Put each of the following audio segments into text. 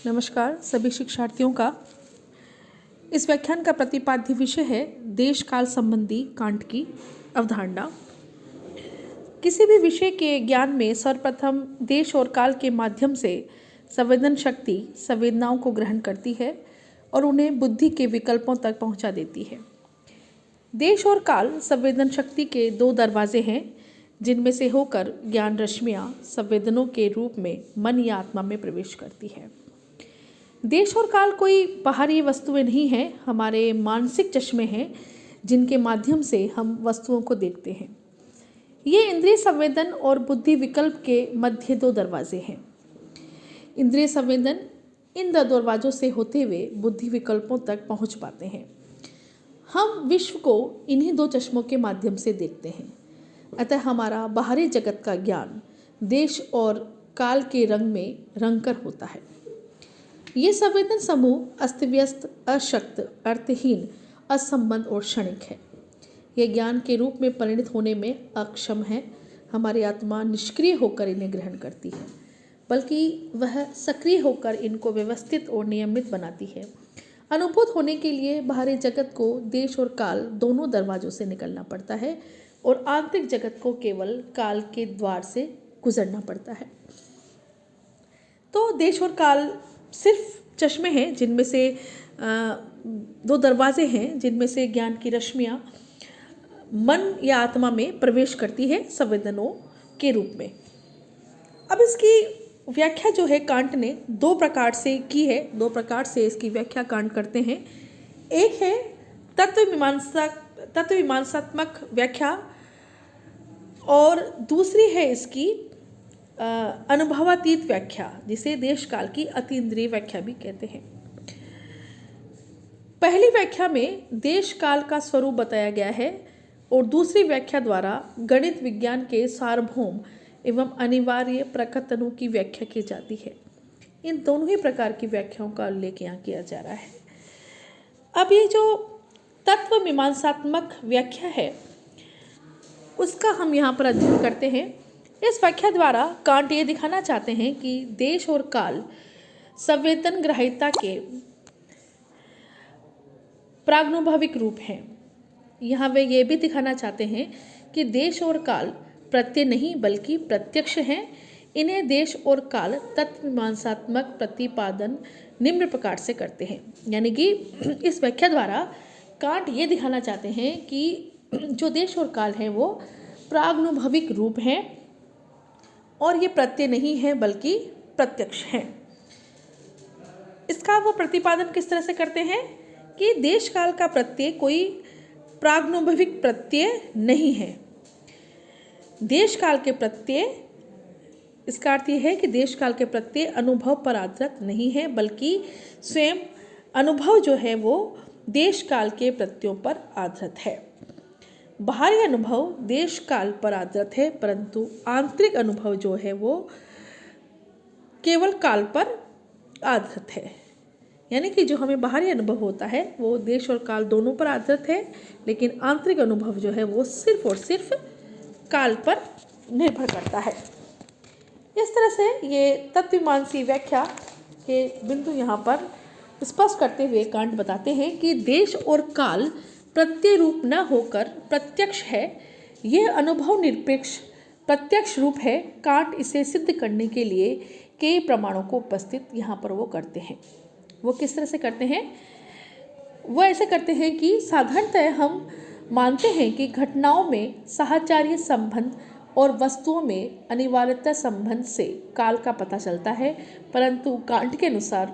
नमस्कार सभी शिक्षार्थियों का। इस व्याख्यान का प्रतिपाद्य विषय है देश काल संबंधी कांट की अवधारणा। किसी भी विषय के ज्ञान में सर्वप्रथम देश और काल के माध्यम से संवेदन शक्ति संवेदनाओं को ग्रहण करती है और उन्हें बुद्धि के विकल्पों तक पहुंचा देती है। देश और काल संवेदन शक्ति के दो दरवाजे हैं जिनमें से होकर ज्ञान रश्मियाँ संवेदनों के रूप में मन या आत्मा में प्रवेश करती है। देश और काल कोई बाहरी वस्तुएं नहीं हैं, हमारे मानसिक चश्मे हैं जिनके माध्यम से हम वस्तुओं को देखते हैं। ये इंद्रिय संवेदन और बुद्धि विकल्प के मध्य दो दरवाजे हैं। इंद्रिय संवेदन इन दो दरवाजों से होते हुए बुद्धि विकल्पों तक पहुंच पाते हैं। हम विश्व को इन्हीं दो चश्मों के माध्यम से देखते हैं। अतः हमारा बाहरी जगत का ज्ञान देश और काल के रंग में रंगकर होता है। ये संवेदन समूह अस्तव्यस्त, अशक्त, अर्थहीन, असंबद्ध और क्षणिक है। यह ज्ञान के रूप में परिणत होने में अक्षम है। हमारी आत्मा निष्क्रिय होकर इन्हें ग्रहण करती है, बल्कि वह सक्रिय होकर इनको व्यवस्थित और नियमित बनाती है। अनुभूत होने के लिए बाहरी जगत को देश और काल दोनों दरवाजों से निकलना पड़ता है और आंतरिक जगत को केवल काल के द्वार से गुजरना पड़ता है। तो देश और काल सिर्फ चश्मे हैं जिनमें से दो दरवाजे हैं जिनमें से ज्ञान की रश्मियाँ मन या आत्मा में प्रवेश करती है संवेदनों के रूप में। अब इसकी व्याख्या जो है कांट ने दो प्रकार से की है। दो प्रकार से इसकी व्याख्या कांट करते हैं। एक है तत्वमीमांसात्मक व्याख्या और दूसरी है इसकी अनुभवातीत व्याख्या, जिसे देश काल की अतीन्द्रिय व्याख्या भी कहते हैं। पहली व्याख्या में देश काल का स्वरूप बताया गया है और दूसरी व्याख्या द्वारा गणित विज्ञान के सार्वभौम एवं अनिवार्य प्रकथनों की व्याख्या की जाती है। इन दोनों ही प्रकार की व्याख्याओं का उल्लेख यहाँ किया जा रहा है। अब ये जो तत्व मीमांसात्मक व्याख्या है उसका हम यहाँ पर अध्ययन करते हैं। इस व्याख्या द्वारा कांट ये दिखाना चाहते हैं कि देश और काल संवेदन ग्राह्यता के प्रागनुभविक रूप हैं। यहाँ वे ये भी दिखाना चाहते हैं कि देश और काल प्रत्यय नहीं बल्कि प्रत्यक्ष हैं। इन्हें देश और काल तत्वमीमांसात्मक प्रतिपादन निम्न प्रकार से करते हैं। यानी कि इस व्याख्या द्वारा कांट ये दिखाना चाहते हैं कि जो देश और काल है वो प्रागनुभविक रूप हैं और ये प्रत्यय नहीं है बल्कि प्रत्यक्ष हैं। इसका वो प्रतिपादन किस तरह से करते हैं कि देश काल का प्रत्यय कोई प्रागनुभविक प्रत्यय नहीं है। देश काल के प्रत्यय, इसका अर्थ यह है कि देश काल के प्रत्यय अनुभव पर आधारित नहीं है बल्कि स्वयं अनुभव जो है वो देश काल के प्रत्ययों पर आधारित है। बाहरी अनुभव देश काल पर आधारित है परंतु आंतरिक अनुभव जो है वो केवल काल पर आधारित है। यानी कि जो हमें बाहरी अनुभव होता है वो देश और काल दोनों पर आधारित है, लेकिन आंतरिक अनुभव जो है वो सिर्फ और सिर्फ काल पर निर्भर करता है। इस तरह से ये तत्वमीमांसी व्याख्या के बिंदु यहाँ पर स्पष्ट करते हुए कांट बताते हैं कि देश और काल प्रत्यय रूप न होकर प्रत्यक्ष है। यह अनुभव निरपेक्ष प्रत्यक्ष रूप है। कांट इसे सिद्ध करने के लिए कई प्रमाणों को उपस्थित यहाँ पर वो करते हैं। वो किस तरह से करते हैं? वो ऐसे करते हैं कि साधारणतः हम मानते हैं कि घटनाओं में साहचर्य संबंध और वस्तुओं में अनिवार्यता संबंध से काल का पता चलता है, परंतु कांट के अनुसार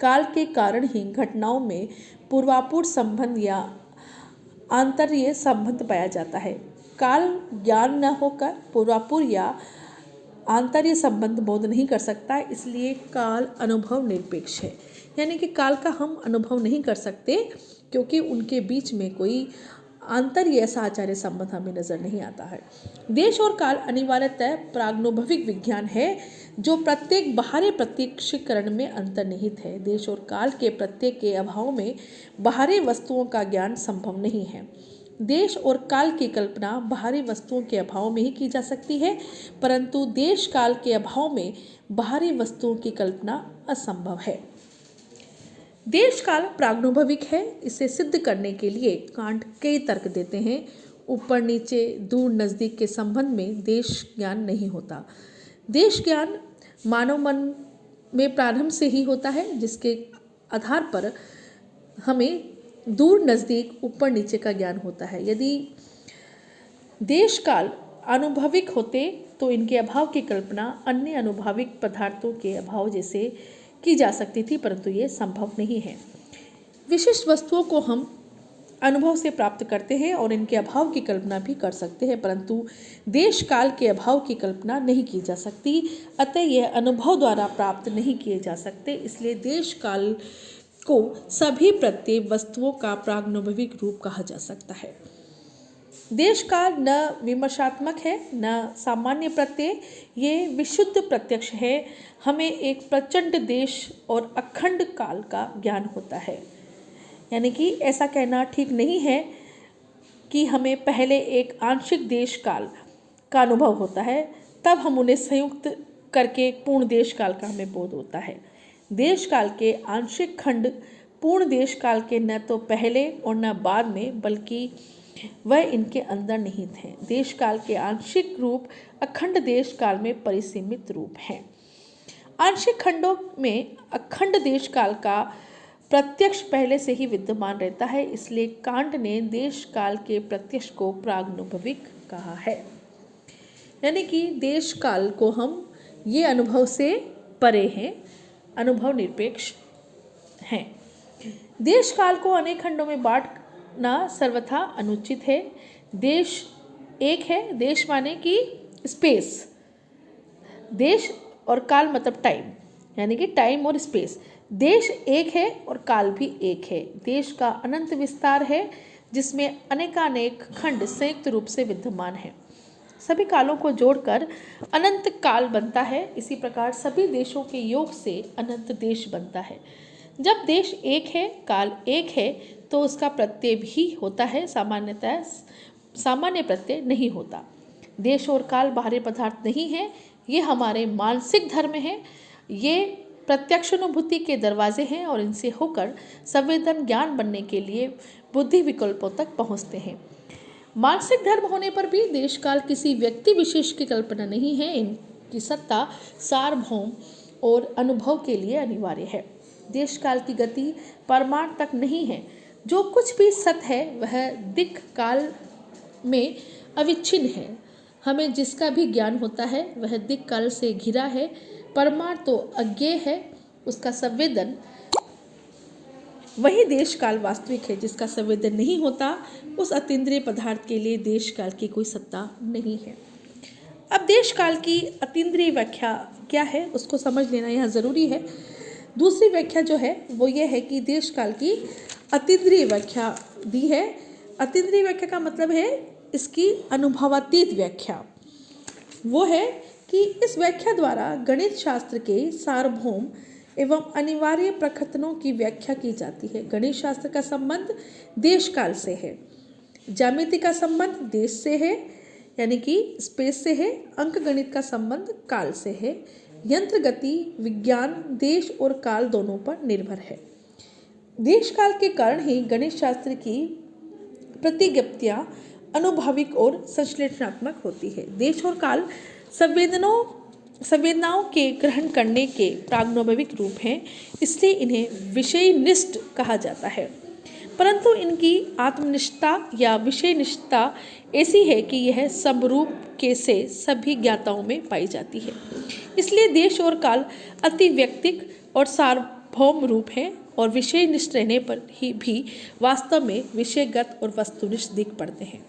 काल के कारण ही घटनाओं में पूर्वापूर्व संबंध या आंतर्य संबंध पाया जाता है। काल ज्ञान न होकर पूर्वापूर्व या आंतर्य संबंध बोध नहीं कर सकता, इसलिए काल अनुभव निरपेक्ष है। यानी कि काल का हम अनुभव नहीं कर सकते क्योंकि उनके बीच में कोई आंतर्य ऐसा आचार्य संबंध हमें नजर नहीं आता है। देश और काल अनिवार्यतः प्रागनुभविक विज्ञान है जो प्रत्येक बाहरी प्रत्यक्षीकरण में अंतर्निहित है। देश और काल के प्रत्यय के अभाव में बाहरी वस्तुओं का ज्ञान संभव नहीं है। देश और काल की कल्पना बाहरी वस्तुओं के अभाव में ही की जा सकती है, परंतु देश काल के अभाव में बाहरी वस्तुओं की कल्पना असंभव है। देश काल प्रागनुभविक है। इसे सिद्ध करने के लिए कांट कई तर्क देते हैं। ऊपर नीचे दूर नज़दीक के संबंध में देश ज्ञान नहीं होता। देश ज्ञान मानव मन में प्रारंभ से ही होता है, जिसके आधार पर हमें दूर नज़दीक ऊपर नीचे का ज्ञान होता है। यदि देश काल अनुभविक होते तो इनके अभाव की कल्पना अन्य अनुभविक पदार्थों के अभाव जैसे की जा सकती थी, परंतु ये संभव नहीं है। विशिष्ट वस्तुओं को हम अनुभव से प्राप्त करते हैं और इनके अभाव की कल्पना भी कर सकते हैं, परंतु देश काल के अभाव की कल्पना नहीं की जा सकती। अतः यह अनुभव द्वारा प्राप्त नहीं किए जा सकते। इसलिए देश काल को सभी प्रत्यय वस्तुओं का प्रागनुभविक रूप कहा जा सकता है। देश काल न विमर्शात्मक है न सामान्य प्रत्यय, ये विशुद्ध प्रत्यक्ष है। हमें एक प्रचंड देश और अखंड काल का ज्ञान होता है। यानी कि ऐसा कहना ठीक नहीं है कि हमें पहले एक आंशिक देश काल का अनुभव होता है, तब हम उन्हें संयुक्त करके एक पूर्ण देश काल का हमें बोध होता है। देश काल के आंशिक खंड पूर्ण देश काल के न तो पहले और न बाद में, बल्कि वह इनके अंदर निहित हैं। देश काल के आंशिक रूप अखंड देश काल में परिसीमित रूप हैं। आंशिक खंडों में अखंड देश काल का प्रत्यक्ष पहले से ही विद्यमान रहता है। इसलिए कांट ने देश काल के प्रत्यक्ष को प्रागनुभविक कहा है। यानी कि देश काल को हम ये अनुभव से परे हैं, अनुभव निरपेक्ष हैं। देश काल को अनेक खंडों में बांटना सर्वथा अनुचित है। देश एक है, देश माने कि स्पेस, देश और काल मतलब टाइम, यानी कि टाइम और स्पेस। देश एक है और काल भी एक है। देश का अनंत विस्तार है, जिसमें अनेकानेक खंड संयुक्त रूप से विद्यमान हैं। सभी कालों को जोड़कर अनंत काल बनता है। इसी प्रकार सभी देशों के योग से अनंत देश बनता है। जब देश एक है, काल एक है, तो उसका प्रत्यय भी होता है। सामान्यतः सामान्य प्रत्यय नहीं होता। देश और काल बाहरी पदार्थ नहीं है, ये हमारे मानसिक धर्म हैं। ये प्रत्यक्षानुभूति के दरवाजे हैं और इनसे होकर संवेदन ज्ञान बनने के लिए बुद्धि विकल्पों तक पहुँचते हैं। मानसिक धर्म होने पर भी देश काल किसी व्यक्ति विशेष की कल्पना नहीं है। इनकी सत्ता सार्वभौम और अनुभव के लिए अनिवार्य है। देश काल की गति परमार्थ तक नहीं है। जो कुछ भी सत्य है वह दिक् काल में अविच्छिन्न है। हमें जिसका भी ज्ञान होता है वह दिक् काल से घिरा है। परमार्थ तो अज्ञेय है, उसका संवेदन वही देश काल वास्तविक है। जिसका संवेदन नहीं होता, उस अतीन्द्रिय पदार्थ के लिए देश काल की कोई सत्ता नहीं है। अब देश काल की अतीन्द्रिय व्याख्या क्या है, उसको समझ लेना यहाँ ज़रूरी है। दूसरी व्याख्या जो है वो ये है कि देश काल की अतीन्द्रिय व्याख्या दी है। अतीन्द्रिय व्याख्या का मतलब है इसकी अनुभवातीत व्याख्या। वो है कि इस व्याख्या द्वारा गणित शास्त्र के सार्वभौम एवं अनिवार्य प्रकथनों की व्याख्या की जाती है। गणित शास्त्र का संबंध देश काल से है, ज्यामिति का संबंध देश से है यानी कि स्पेस से है, अंक गणित का संबंध काल से है, यंत्र गति विज्ञान देश और काल दोनों पर निर्भर है। देश काल के कारण ही गणित शास्त्र की प्रतिज्ञप्तियाँ अनुभाविक और संश्लेषणात्मक होती है। देश और काल संवेदनाओं के ग्रहण करने के प्रागनुभविक रूप हैं, इसलिए इन्हें विषयनिष्ठ कहा जाता है। परंतु इनकी आत्मनिष्ठता या विषयनिष्ठता ऐसी है कि यह समरूप के से सभी ज्ञाताओं में पाई जाती है। इसलिए देश और काल अति व्यक्तिक और सार्वभौम रूप है और विषयनिष्ठ रहने पर ही भी वास्तव में विषयगत और वस्तुनिष्ठ दिख पड़ते हैं।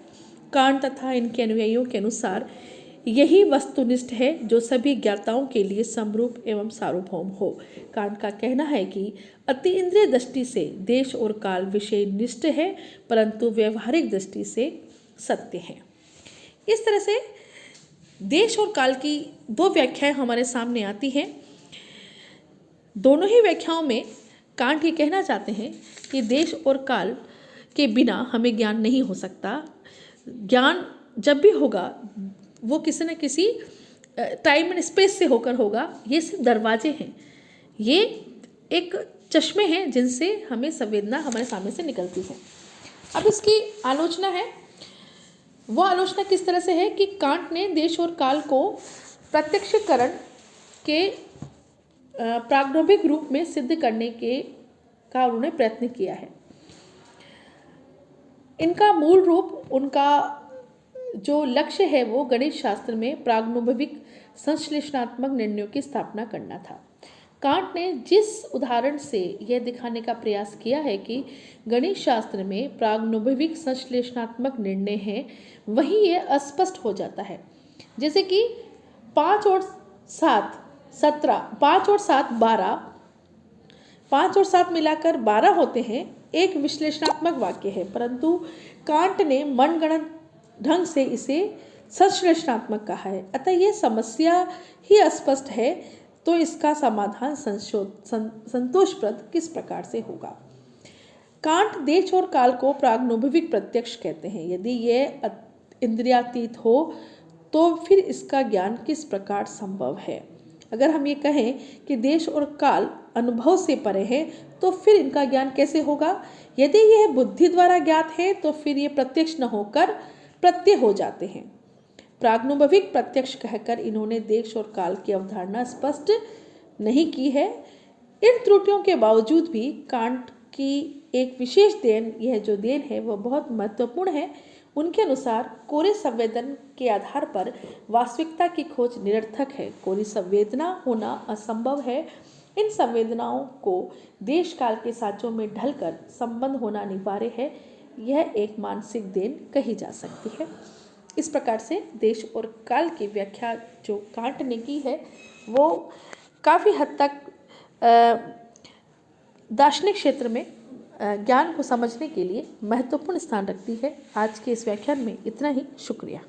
कांट तथा इनके अनुयायियों के अनुसार यही वस्तुनिष्ठ है जो सभी ज्ञाताओं के लिए समरूप एवं सार्वभौम हो। कांट का कहना है कि अति इंद्रिय दृष्टि से देश और काल विषयनिष्ठ है, परंतु व्यवहारिक दृष्टि से सत्य है। इस तरह से देश और काल की दो व्याख्याएं हमारे सामने आती हैं। दोनों ही व्याख्याओं में कांट ये कहना चाहते हैं कि देश और काल के बिना हमें ज्ञान नहीं हो सकता। ज्ञान जब भी होगा वो किसी न किसी टाइम एंड स्पेस से होकर होगा। ये सिर्फ दरवाजे हैं, ये एक चश्मे हैं जिनसे हमें संवेदना हमारे सामने से निकलती है। अब इसकी आलोचना है, वो आलोचना किस तरह से है कि कांट ने देश और काल को प्रत्यक्षीकरण के प्रागैतिक रूप में सिद्ध करने का उन्होंने प्रयत्न किया है। इनका मूल रूप, उनका जो लक्ष्य है वो गणित शास्त्र में प्रागैतिक संश्लेषणात्मक निर्णयों की स्थापना करना था। कांट ने जिस उदाहरण से यह दिखाने का प्रयास किया है कि गणित शास्त्र में प्रागैतिक संश्लेषणात्मक निर्णय है, वहीं यह अस्पष्ट हो जाता है। जैसे कि 5 और 7 17, 5 और 7 12, 5 और 7 मिलाकर 12 होते हैं, एक विश्लेषणात्मक वाक्य है, परंतु कांट ने मनगढ़ंत ढंग से इसे संश्लेषणात्मक कहा है। अतः यह समस्या ही अस्पष्ट है, तो इसका समाधान संतोषप्रद किस प्रकार से होगा। कांट देश और काल को प्रागैतिक प्रत्यक्ष कहते हैं। यदि यह इंद्रियातीत हो तो फिर इसका ज्ञान किस प्रकार संभव है। अगर हम ये कहें कि देश और काल अनुभव से परे है तो फिर इनका ज्ञान कैसे होगा। यदि यह बुद्धि द्वारा ज्ञात है तो फिर ये प्रत्यक्ष न होकर प्रत्यय हो जाते हैं। प्रागैतिक प्रत्यक्ष कहकर इन्होंने देश और काल की अवधारणा स्पष्ट नहीं की है। इन त्रुटियों के बावजूद भी कांट की एक विशेष देन, यह जो देन है वह बहुत महत्वपूर्ण है। उनके अनुसार कोरे संवेदन के आधार पर वास्तविकता की खोज निरर्थक है। कोरी संवेदना होना असंभव है। इन संवेदनाओं को देश काल के साँचों में ढलकर संबंध होना अनिवार्य है। यह एक मानसिक देन कही जा सकती है। इस प्रकार से देश और काल की व्याख्या जो कांट ने की है वो काफ़ी हद तक दार्शनिक क्षेत्र में ज्ञान को समझने के लिए महत्वपूर्ण स्थान रखती है। आज के इस व्याख्यान में इतना ही। शुक्रिया।